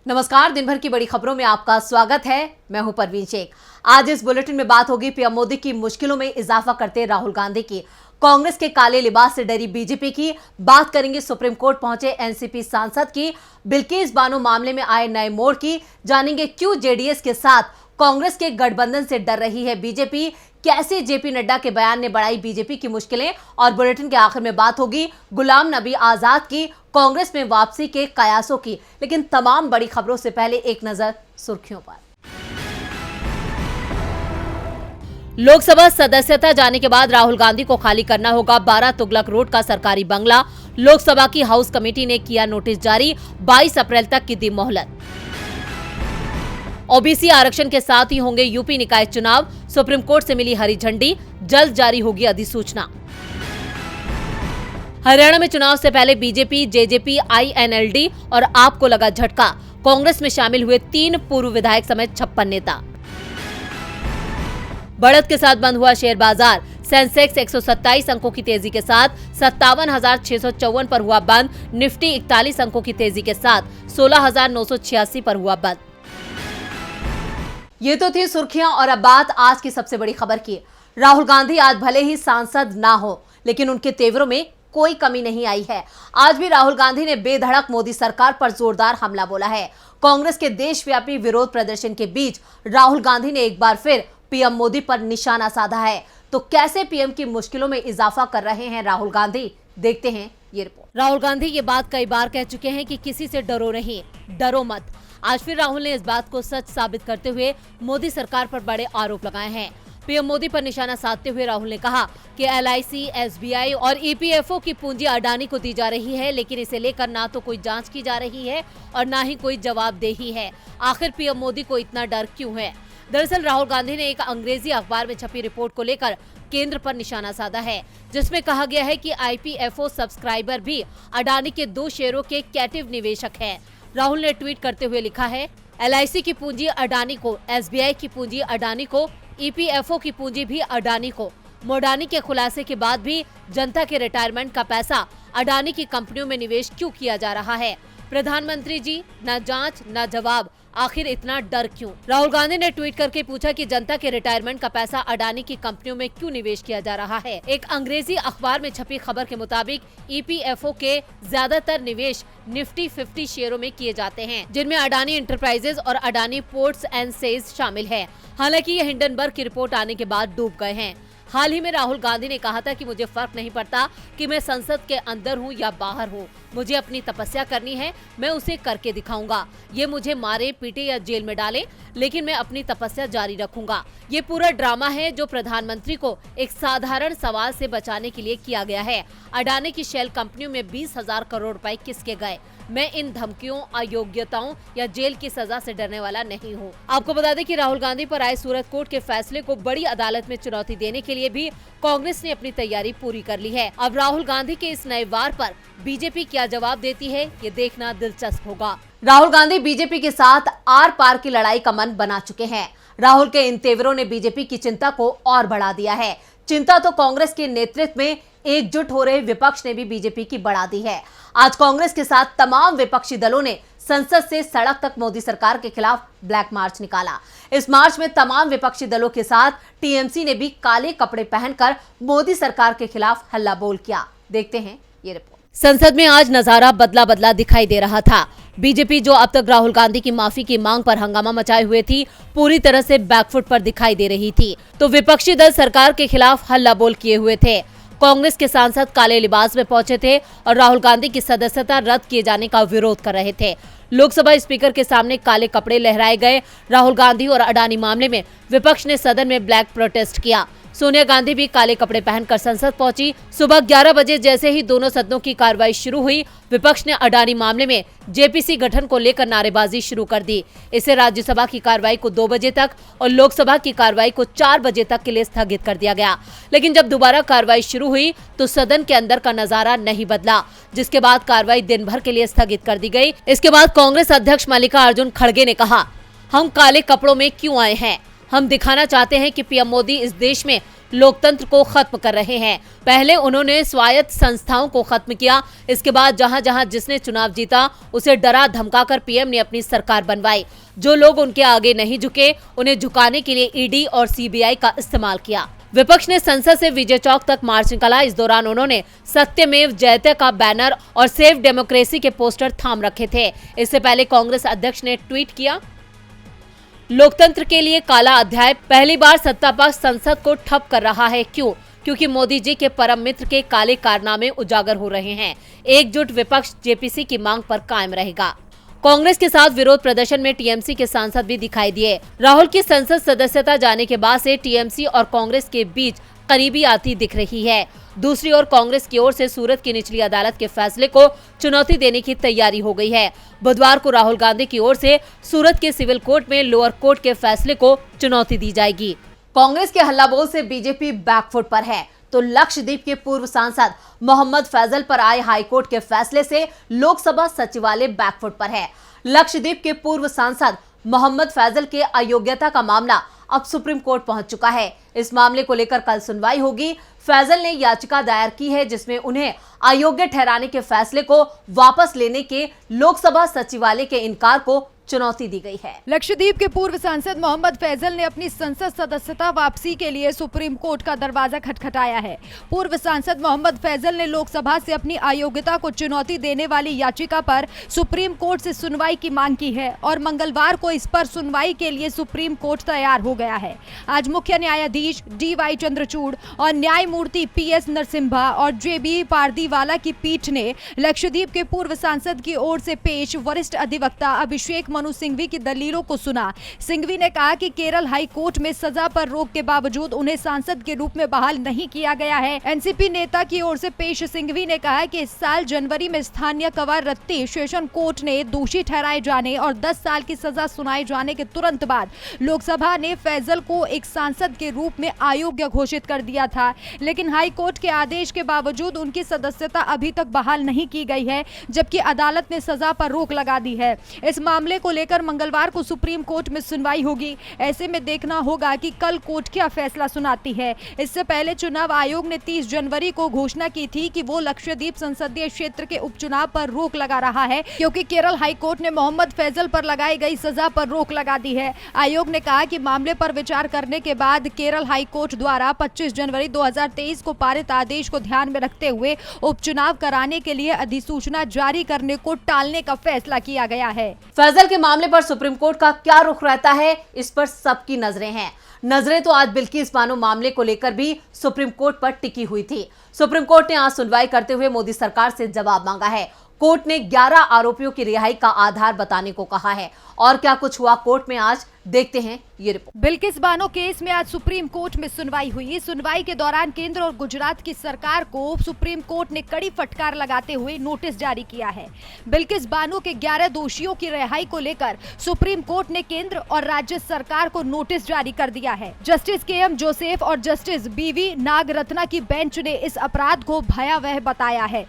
नमस्कार, दिन भर की बड़ी खबरों में आपका स्वागत है। मैं हूं परवीन शेख। आज इस बुलेटिन में बात होगी पीएम मोदी की मुश्किलों में इजाफा करते राहुल गांधी की, कांग्रेस के काले लिबास से डरी बीजेपी की, बात करेंगे सुप्रीम कोर्ट पहुंचे एनसीपी सांसद की, बिल्किस बानो मामले में आए नए मोड़ की, जानेंगे क्यों जेडीएस के साथ कांग्रेस के गठबंधन से डर रही है बीजेपी, कैसे जेपी नड्डा के बयान ने बढ़ाई बीजेपी की मुश्किलें, और बुलेटिन के आखिर में बात होगी गुलाम नबी आजाद की कांग्रेस में वापसी के कयासों की। लेकिन तमाम बड़ी खबरों से पहले एक नजर सुर्खियों पर। लोकसभा सदस्यता जाने के बाद राहुल गांधी को खाली करना होगा 12 तुगलक रोड का सरकारी बंगला। लोकसभा की हाउस कमेटी ने किया नोटिस जारी, 22 अप्रैल तक की दी मोहलत। ओबीसी आरक्षण के साथ ही होंगे यूपी निकाय चुनाव, सुप्रीम कोर्ट से मिली हरी झंडी, जल्द जारी होगी अधिसूचना। हरियाणा में चुनाव से पहले बीजेपी, जेजेपी, आईएनएलडी और आप को लगा झटका, कांग्रेस में शामिल हुए 3 पूर्व विधायक समेत 56 नेता। बढ़त के साथ बंद हुआ शेयर बाजार, सेंसेक्स 127 अंकों की तेजी के साथ 57,654 पर हुआ बंद, निफ्टी 41 अंकों की तेजी के साथ 16,986 पर हुआ बंद। ये तो थी सुर्खियां और अब बात आज की सबसे बड़ी खबर की। राहुल गांधी आज भले ही सांसद ना हो, लेकिन उनके तेवरों में कोई कमी नहीं आई है। आज भी राहुल गांधी ने बेधड़क मोदी सरकार पर जोरदार हमला बोला है। कांग्रेस के देशव्यापी विरोध प्रदर्शन के बीच राहुल गांधी ने एक बार फिर पीएम मोदी पर निशाना साधा है। तो कैसे पीएम की मुश्किलों में इजाफा कर रहे हैं राहुल गांधी, देखते हैं ये रिपोर्ट। राहुल गांधी ये बात कई बार कह चुके हैं कि किसी से डरो नहीं, डरो मत। आज फिर राहुल ने इस बात को सच साबित करते हुए मोदी सरकार पर बड़े आरोप लगाए हैं। पीएम मोदी पर निशाना साधते हुए राहुल ने कहा कि एलआईसी, एसबीआई और ईपीएफओ की पूंजी अडानी को दी जा रही है, लेकिन इसे लेकर ना तो कोई जांच की जा रही है और ना ही कोई जवाबदेही है। आखिर पीएम मोदी को इतना डर क्यों है? दरअसल राहुल गांधी ने एक अंग्रेजी अखबार में छपी रिपोर्ट को लेकर केंद्र पर निशाना साधा है, जिसमें कहा गया है कि आईपीएफओ सब्सक्राइबर भी अडानी के 2 शेयरों के कैटिव निवेशक हैं। राहुल ने ट्वीट करते हुए लिखा है, एलआईसी की पूंजी अडानी को, एसबीआई की पूंजी अडानी को, ईपीएफओ की पूंजी भी अडानी को। मोडानी के खुलासे के बाद भी जनता के रिटायरमेंट का पैसा अडानी की कंपनियों में निवेश क्यों किया जा रहा है? प्रधानमंत्री जी, न जांच न जवाब, आखिर इतना डर क्यों? राहुल गांधी ने ट्वीट करके पूछा कि जनता के रिटायरमेंट का पैसा अडानी की कंपनियों में क्यों निवेश किया जा रहा है। एक अंग्रेजी अखबार में छपी खबर के मुताबिक ईपीएफओ के ज्यादातर निवेश निफ्टी 50 शेयरों में किए जाते हैं, जिनमें अडानी इंटरप्राइजेज और अडानी पोर्ट्स एंड सेज शामिल है। हालांकि ये हिंडनबर्ग की रिपोर्ट आने के बाद डूब गए हैं। हाल ही में राहुल गांधी ने कहा था कि मुझे फर्क नहीं पड़ता कि मैं संसद के अंदर हूं या बाहर हूं, मुझे अपनी तपस्या करनी है, मैं उसे करके दिखाऊंगा। ये मुझे मारे, पीटे या जेल में डाले, लेकिन मैं अपनी तपस्या जारी रखूंगा। ये पूरा ड्रामा है जो प्रधानमंत्री को एक साधारण सवाल से बचाने के लिए किया गया है। अडानी की शेल कंपनियों में 20,000 करोड़ रुपए किसके गए? मैं इन धमकियों, अयोग्यताओं या जेल की सजा से डरने वाला नहीं हूँ। आपको बता दें कि राहुल गांधी पर आए सूरत कोर्ट के फैसले को बड़ी अदालत में चुनौती देने के लिए भी कांग्रेस ने अपनी तैयारी पूरी कर ली है। अब राहुल गांधी के इस नए वार पर बीजेपी क्या जवाब देती है, ये देखना दिलचस्प होगा। राहुल गांधी बीजेपी के साथ आर पार की लड़ाई का मन बना चुके हैं। राहुल के इन तेवरों ने बीजेपी की चिंता को और बढ़ा दिया है। चिंता तो कांग्रेस के नेतृत्व में एकजुट हो रहे विपक्ष ने भी बीजेपी की बढ़ा दी है। आज कांग्रेस के साथ तमाम विपक्षी दलों ने संसद से सड़क तक मोदी सरकार के खिलाफ ब्लैक मार्च निकाला। इस मार्च में तमाम विपक्षी दलों के साथ टीएमसी ने भी काले कपड़े पहनकर मोदी सरकार के खिलाफ हल्ला बोल किया। देखते हैं ये रिपोर्ट। संसद में आज नजारा बदला बदला दिखाई दे रहा था। बीजेपी जो अब तक राहुल गांधी की माफी की मांग पर हंगामा मचाए हुए थी, पूरी तरह से बैकफुट पर दिखाई दे रही थी, तो विपक्षी दल सरकार के खिलाफ हल्ला बोल किए हुए थे। कांग्रेस के सांसद काले लिबास में पहुंचे थे और राहुल गांधी की सदस्यता रद्द किए जाने का विरोध कर रहे थे। लोकसभा स्पीकर के सामने काले कपड़े लहराए गए। राहुल गांधी और अडानी मामले में विपक्ष ने सदन में ब्लैक प्रोटेस्ट किया। सोनिया गांधी भी काले कपड़े पहनकर संसद पहुंची। सुबह 11 बजे जैसे ही दोनों सदनों की कार्रवाई शुरू हुई, विपक्ष ने अडानी मामले में जेपीसी गठन को लेकर नारेबाजी शुरू कर दी। इससे राज्यसभा की कार्रवाई को 2 बजे तक और लोकसभा की कार्रवाई को 4 बजे तक के लिए स्थगित कर दिया गया। लेकिन जब दोबारा कार्रवाई शुरू हुई तो सदन के अंदर का नजारा नहीं बदला, जिसके बाद कार्रवाई दिन भर के लिए स्थगित कर दी गई। इसके बाद कांग्रेस अध्यक्ष मल्लिकार्जुन खड़गे ने कहा, हम काले कपड़ों में क्यों आए हैं? हम दिखाना चाहते हैं कि पीएम मोदी इस देश में लोकतंत्र को खत्म कर रहे हैं। पहले उन्होंने स्वायत्त संस्थाओं को खत्म किया, इसके बाद जहां जहां जिसने चुनाव जीता उसे डरा धमकाकर पीएम ने अपनी सरकार बनवाई। जो लोग उनके आगे नहीं झुके, उन्हें झुकाने के लिए ईडी और सीबीआई का इस्तेमाल किया। विपक्ष ने संसद से विजय चौक तक मार्च निकाला। इस दौरान उन्होंने सत्यमेव जयते का बैनर और सेव डेमोक्रेसी के पोस्टर थाम रखे थे। इससे पहले कांग्रेस अध्यक्ष ने ट्वीट किया, लोकतंत्र के लिए काला अध्याय, पहली बार सत्ता पक्ष संसद को ठप कर रहा है। क्यों? क्योंकि मोदी जी के परम मित्र के काले कारनामे उजागर हो रहे हैं। एकजुट विपक्ष जेपीसी की मांग पर कायम रहेगा। कांग्रेस के साथ विरोध प्रदर्शन में टीएमसी के सांसद भी दिखाई दिए। राहुल की संसद सदस्यता जाने के बाद से टीएमसी और कांग्रेस के बीच करीबी आती दिख रही है। दूसरी ओर कांग्रेस की ओर से सूरत की निचली अदालत के फैसले को चुनौती देने की तैयारी हो गई है। बुधवार को राहुल गांधी की ओर से सूरत के सिविल कोर्ट में लोअर कोर्ट के फैसले को चुनौती दी जाएगी। कांग्रेस के हल्लाबोल से बीजेपी बैकफुट पर है, तो लक्षद्वीप के पूर्व सांसद मोहम्मद फैजल पर आए हाईकोर्ट के फैसले से लोकसभा सचिवालय बैकफुट पर है। लक्षद्वीप के पूर्व सांसद मोहम्मद फैजल के अयोग्यता का मामला अब सुप्रीम कोर्ट पहुंच चुका है। इस मामले को लेकर कल सुनवाई होगी। फैजल ने याचिका दायर की है जिसमें उन्हें अयोग्य ठहराने के फैसले को वापस लेने के लोकसभा सचिवालय के इनकार को चुनौती दी गई है। लक्षद्वीप के पूर्व सांसद मोहम्मद फैजल ने अपनी संसद सदस्यता वापसी के लिए सुप्रीम कोर्ट का दरवाजा खटखटाया है। पूर्व सांसद मोहम्मद फैजल ने लोकसभा से अपनी अयोग्यता को चुनौती देने वाली याचिका पर सुप्रीम कोर्ट से सुनवाई की मांग की है और मंगलवार को इस पर सुनवाई के लिए सुप्रीम कोर्ट तैयार हो गया है। आज मुख्य न्यायाधीश DY चंद्रचूड़ और न्यायमूर्ति PS नरसिम्हा और JB पारदीवाला की पीठ ने लक्षद्वीप के पूर्व सांसद की ओर से पेश वरिष्ठ अधिवक्ता अभिषेक मनु सिंघवी की दलीलों को सुना। सिंघवी ने कहा कि केरल हाई कोर्ट में सजा पर रोक के बावजूद उन्हें सांसद के रूप में बहाल नहीं किया गया है। एनसीपी नेता की ओर से पेश सिंघवी ने कहा कि इस साल जनवरी में स्थानीय कवर रत्ती सेशन कोर्ट ने दोषी ठहराए जाने और 10 साल की सजा सुनाए जाने के तुरंत बाद लोकसभा ने फैजल को एक सांसद के रूप में अयोग्य घोषित कर दिया था, लेकिन हाई कोर्ट के आदेश के बावजूद उनकी सदस्यता अभी तक बहाल नहीं की गई है, जबकि अदालत ने सजा पर रोक लगा दी है। इस मामले को लेकर मंगलवार को सुप्रीम कोर्ट में सुनवाई होगी। ऐसे में देखना होगा कि कल कोर्ट क्या फैसला सुनाती है। इससे पहले चुनाव आयोग ने 30 जनवरी को घोषणा की थी कि वो लक्षद्वीप संसदीय क्षेत्र के उपचुनाव पर रोक लगा रहा है, क्योंकि केरल हाई कोर्ट ने मोहम्मद फैजल पर लगाई गई सजा पर रोक लगा दी है। आयोग ने कहा कि मामले पर विचार करने के बाद केरल हाई कोर्ट द्वारा 25 जनवरी 2023 को पारित आदेश को ध्यान में रखते हुए उपचुनाव कराने के लिए अधिसूचना जारी करने को टालने का फैसला किया गया है। फैजल के मामले पर सुप्रीम कोर्ट का क्या रुख रहता है, इस पर सबकी नजरें हैं। नजरें तो आज बिल्किस बानो मामले को लेकर भी सुप्रीम कोर्ट पर टिकी हुई थी। सुप्रीम कोर्ट ने आज सुनवाई करते हुए मोदी सरकार से जवाब मांगा है। कोर्ट ने 11 आरोपियों की रिहाई का आधार बताने को कहा है। और क्या कुछ हुआ कोर्ट में आज, देखते हैं ये रिपोर्ट। बिल्किस बानो केस में आज सुप्रीम कोर्ट में सुनवाई हुई। सुनवाई के दौरान केंद्र और गुजरात की सरकार को सुप्रीम कोर्ट ने कड़ी फटकार लगाते हुए नोटिस जारी किया है। बिल्किस बानो के 11 दोषियों की रिहाई को लेकर सुप्रीम कोर्ट ने केंद्र और राज्य सरकार को नोटिस जारी कर दिया है। जस्टिस KM जोसेफ और जस्टिस BV नागरत्ना की बेंच ने इस अपराध को भयावह बताया है।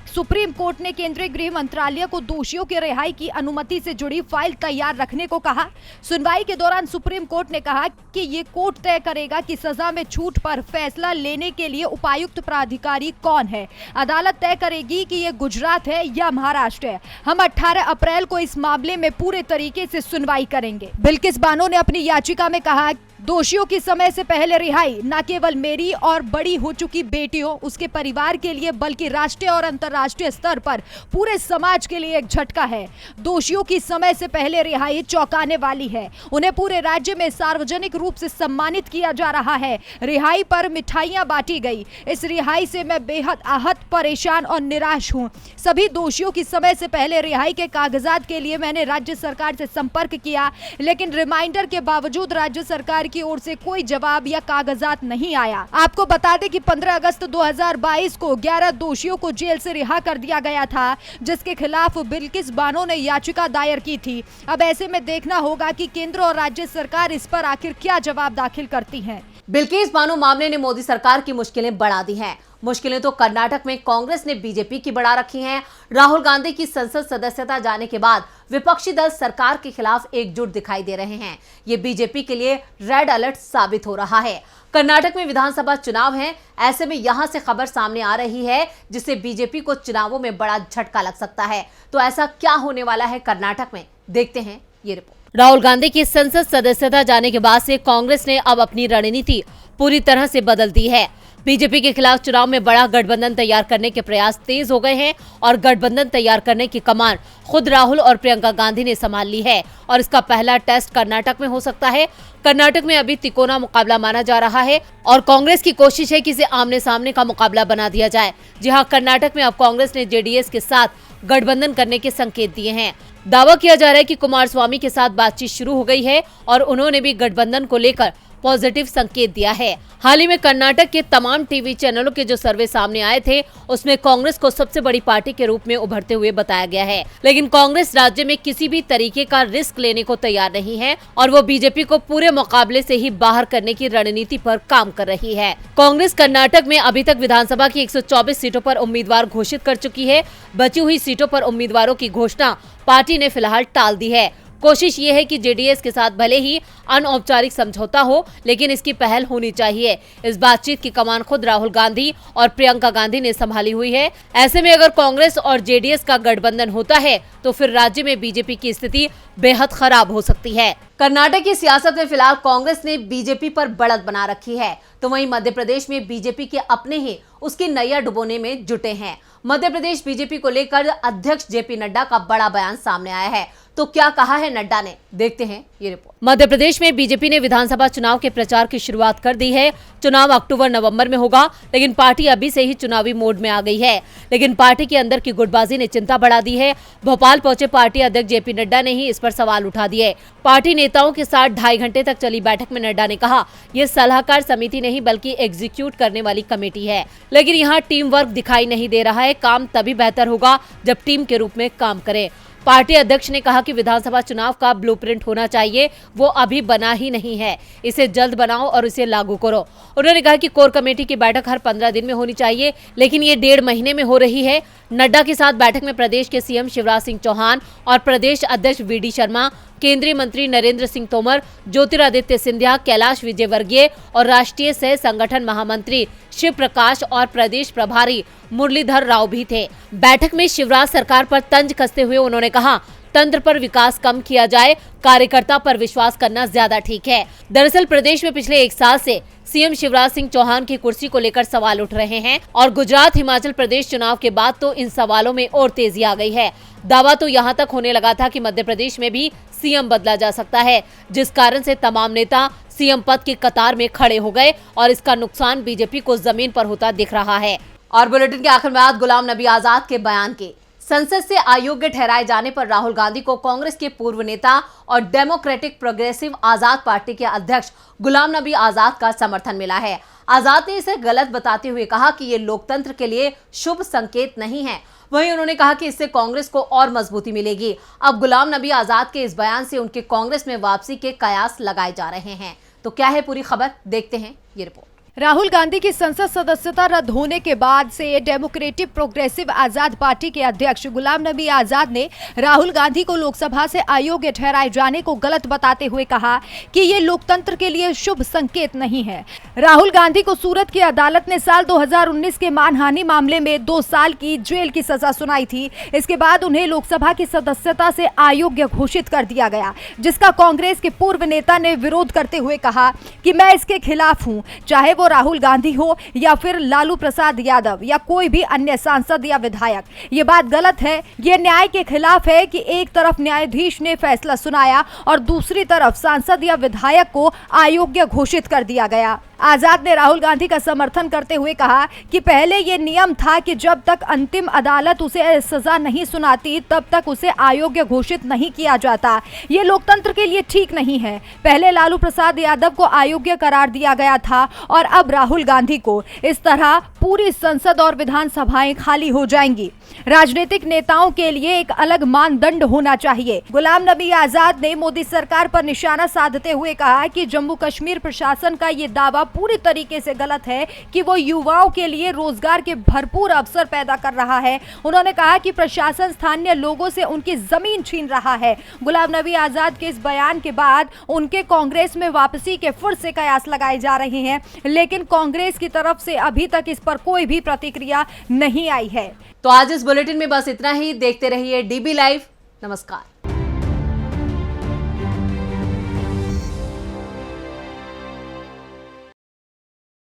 सुप्रीम कोर्ट ने केंद्रीय गृह मंत्रालय को दोषियों की रिहाई की अनुमति से जुड़ी फाइल तैयार रखने को कहा। सुनवाई के दौरान सुप्रीम कोर्ट ने कहा कि ये कोर्ट तय करेगा कि सजा में छूट पर फैसला लेने के लिए उपायुक्त प्राधिकारी कौन है। अदालत तय करेगी कि ये गुजरात है या महाराष्ट्र है। हम 18 अप्रैल को इस मामले में पूरे तरीके से सुनवाई करेंगे। बिल्किस बानो ने अपनी याचिका में कहा, दोषियों की समय से पहले रिहाई न केवल मेरी और बड़ी हो चुकी बेटियों, उसके परिवार के लिए, बल्कि राष्ट्रीय और अंतर्राष्ट्रीय स्तर पर पूरे समाज के लिए एक झटका है। दोषियों की समय से पहले रिहाई चौंकाने वाली है। उन्हें पूरे राज्य में सार्वजनिक रूप से सम्मानित किया जा रहा है। रिहाई पर मिठाइयां बांटी गई। इस रिहाई से मैं बेहद आहत, परेशान और निराश हूं। सभी दोषियों की समय से पहले रिहाई के कागजात के लिए मैंने राज्य सरकार से संपर्क किया, लेकिन रिमाइंडर के बावजूद राज्य सरकार की ओर से कोई जवाब या कागजात नहीं आया। आपको बता दें कि 15 अगस्त 2022 को 11 दोषियों को जेल से रिहा कर दिया गया था, जिसके खिलाफ बिल्किस बानो ने याचिका दायर की थी। अब ऐसे में देखना होगा कि केंद्र और राज्य सरकार इस पर आखिर क्या जवाब दाखिल करती है। बिल्किस बानो मामले ने मोदी सरकार की मुश्किलें बढ़ा दी हैं। मुश्किलें तो कर्नाटक में कांग्रेस ने बीजेपी की बढ़ा रखी हैं। राहुल गांधी की संसद सदस्यता जाने के बाद विपक्षी दल सरकार के खिलाफ एकजुट दिखाई दे रहे हैं। ये बीजेपी के लिए रेड अलर्ट साबित हो रहा है। कर्नाटक में विधानसभा चुनाव हैं, ऐसे में यहां से खबर सामने आ रही है जिससे बीजेपी को चुनावों में बड़ा झटका लग सकता है। तो ऐसा क्या होने वाला है कर्नाटक में, देखते हैं ये रिपोर्ट। राहुल गांधी की संसद सदस्यता जाने के बाद से कांग्रेस ने अब अपनी रणनीति पूरी तरह से बदल दी है। बीजेपी के खिलाफ चुनाव में बड़ा गठबंधन तैयार करने के प्रयास तेज हो गए हैं और गठबंधन तैयार करने की कमान खुद राहुल और प्रियंका गांधी ने संभाल ली है और इसका पहला टेस्ट कर्नाटक में हो सकता है। कर्नाटक में अभी तिकोना मुकाबला माना जा रहा है और कांग्रेस की कोशिश है कि इसे आमने सामने का मुकाबला बना दिया जाए। जी हां, कर्नाटक में अब कांग्रेस ने जेडीएस के साथ गठबंधन करने के संकेत दिए हैं। दावा किया जा रहा है कि कुमारस्वामी के साथ बातचीत शुरू हो गई है और उन्होंने भी गठबंधन को लेकर पॉजिटिव संकेत दिया है। हाल ही में कर्नाटक के तमाम टीवी चैनलों के जो सर्वे सामने आए थे उसमें कांग्रेस को सबसे बड़ी पार्टी के रूप में उभरते हुए बताया गया है, लेकिन कांग्रेस राज्य में किसी भी तरीके का रिस्क लेने को तैयार नहीं है और वो बीजेपी को पूरे मुकाबले से ही बाहर करने की रणनीति पर काम कर रही है। कांग्रेस कर्नाटक में अभी तक विधानसभा की 124 सीटों पर उम्मीदवार घोषित कर चुकी है। बची हुई सीटों पर उम्मीदवारों की घोषणा पार्टी ने फिलहाल टाल दी है। कोशिश ये है कि जेडीएस के साथ भले ही अनौपचारिक समझौता हो, लेकिन इसकी पहल होनी चाहिए। इस बातचीत की कमान खुद राहुल गांधी और प्रियंका गांधी ने संभाली हुई है। ऐसे में अगर कांग्रेस और जेडीएस का गठबंधन होता है तो फिर राज्य में बीजेपी की स्थिति बेहद खराब हो सकती है। कर्नाटक की सियासत में फिलहाल कांग्रेस ने बीजेपी पर बढ़त बना रखी है, तो वहीं मध्य प्रदेश में बीजेपी के अपने ही उसकी नैया डुबोने में जुटे हैं। मध्य प्रदेश बीजेपी को लेकर अध्यक्ष जेपी नड्डा का बड़ा बयान सामने आया है। तो क्या कहा है नड्डा ने, देखते हैं ये रिपोर्ट। मध्य प्रदेश में बीजेपी ने विधानसभा चुनाव के प्रचार की शुरुआत कर दी है। चुनाव अक्टूबर-नवंबर में होगा, लेकिन पार्टी अभी से ही चुनावी मोड में आ गई है। लेकिन पार्टी के अंदर की गुटबाजी ने चिंता बढ़ा दी है। भोपाल पहुंचे पार्टी अध्यक्ष जेपी नड्डा ने ही इस पर सवाल उठा दिए। पार्टी नेताओं के साथ 2.5 घंटे तक चली बैठक में नड्डा ने कहा, ये सलाहकार समिति नहीं बल्कि एग्जीक्यूट करने वाली कमेटी है, लेकिन यहाँ टीम वर्क दिखाई नहीं दे रहा है। काम तभी बेहतर होगा जब टीम के रूप में काम करे। पार्टी अध्यक्ष ने कहा कि विधानसभा चुनाव का ब्लूप्रिंट होना चाहिए, वो अभी बना ही नहीं है, इसे जल्द बनाओ और इसे लागू करो। उन्होंने कहा कि कोर कमेटी की बैठक हर 15 दिन में होनी चाहिए, लेकिन ये 1.5 महीने में हो रही है। नड्डा के साथ बैठक में प्रदेश के सीएम शिवराज सिंह चौहान और प्रदेश अध्यक्ष वीडी शर्मा, केंद्रीय मंत्री नरेंद्र सिंह तोमर, ज्योतिरादित्य सिंधिया, कैलाश विजयवर्गीय और राष्ट्रीय सह संगठन महामंत्री शिव प्रकाश और प्रदेश प्रभारी मुरलीधर राव भी थे। बैठक में शिवराज सरकार पर तंज कसते हुए उन्होंने कहा, तंत्र पर विकास कम किया जाए, कार्यकर्ता पर विश्वास करना ज्यादा ठीक है। दरअसल प्रदेश में पिछले 1 साल से सीएम शिवराज सिंह चौहान की कुर्सी को लेकर सवाल उठ रहे हैं और गुजरात हिमाचल प्रदेश चुनाव के बाद तो इन सवालों में और तेजी आ गई है। दावा तो यहाँ तक होने लगा था कि मध्य प्रदेश में भी सीएम बदला जा सकता है, जिस कारण से तमाम नेता सीएम पद की कतार में खड़े हो गए और इसका नुकसान बीजेपी को जमीन पर होता दिख रहा है। और बुलेटिन के आखिर में आज गुलाम नबी आजाद के बयान के संसद से अयोग्य ठहराए जाने पर राहुल गांधी को कांग्रेस के पूर्व नेता और डेमोक्रेटिक प्रोग्रेसिव आजाद पार्टी के अध्यक्ष गुलाम नबी आजाद का समर्थन मिला है। आजाद ने इसे गलत बताते हुए कहा कि ये लोकतंत्र के लिए शुभ संकेत नहीं है। वहीं उन्होंने कहा कि इससे कांग्रेस को और मजबूती मिलेगी। अब गुलाम नबी आजाद के इस बयान से उनके कांग्रेस में वापसी के कयास लगाए जा रहे हैं। तो क्या है पूरी खबर, देखते हैं ये रिपोर्ट। राहुल गांधी की संसद सदस्यता रद्द होने के बाद से डेमोक्रेटिक प्रोग्रेसिव आजाद पार्टी के अध्यक्ष गुलाम नबी आजाद ने राहुल गांधी को लोकसभा से अयोग्य ठहराए जाने को गलत बताते हुए कहा कि ये लोकतंत्र के लिए शुभ संकेत नहीं है। राहुल गांधी को सूरत की अदालत ने साल 2019 के मानहानि मामले में 2 साल की जेल की सजा सुनाई थी। इसके बाद उन्हें लोकसभा की सदस्यता से अयोग्य घोषित कर दिया गया, जिसका कांग्रेस के पूर्व नेता ने विरोध करते हुए कहा कि मैं इसके खिलाफ हूं, चाहे वो राहुल गांधी हो या फिर लालू प्रसाद यादव या कोई भी अन्य सांसद या विधायक। ये बात गलत है, ये न्याय के खिलाफ है कि एक तरफ न्यायाधीश ने फैसला सुनाया और दूसरी तरफ सांसद या विधायक को अयोग्य घोषित कर दिया गया। आजाद ने राहुल गांधी का समर्थन करते हुए कहा कि पहले ये नियम था कि जब तक अंतिम अदालत उसे सजा नहीं सुनाती तब तक उसे अयोग्य घोषित नहीं किया जाता। ये लोकतंत्र के लिए ठीक नहीं है। पहले लालू प्रसाद यादव को अयोग्य करार दिया गया था और अब राहुल गांधी को। इस तरह पूरी संसद और विधानसभाएं खाली हो जाएंगी। राजनीतिक नेताओं के लिए एक अलग मानदंड होना चाहिए। गुलाम नबी आजाद ने मोदी सरकार पर निशाना साधते हुए कहा कि जम्मू कश्मीर प्रशासन का ये दावा पूरी तरीके से गलत है कि वो युवाओं के लिए रोजगार के भरपूर अवसर पैदा कर रहा है। उन्होंने कहा कि प्रशासन स्थानीय लोगों से उनकी जमीन छीन रहा है। गुलाम नबी आजाद के इस बयान के बाद उनके कांग्रेस में वापसी के फिर से कयास लगाए जा रहे हैं, लेकिन कांग्रेस की तरफ से अभी तक इस पर कोई भी प्रतिक्रिया नहीं आई है। तो आज इस बुलेटिन में बस इतना ही। देखते रहिए DB लाइव। नमस्कार।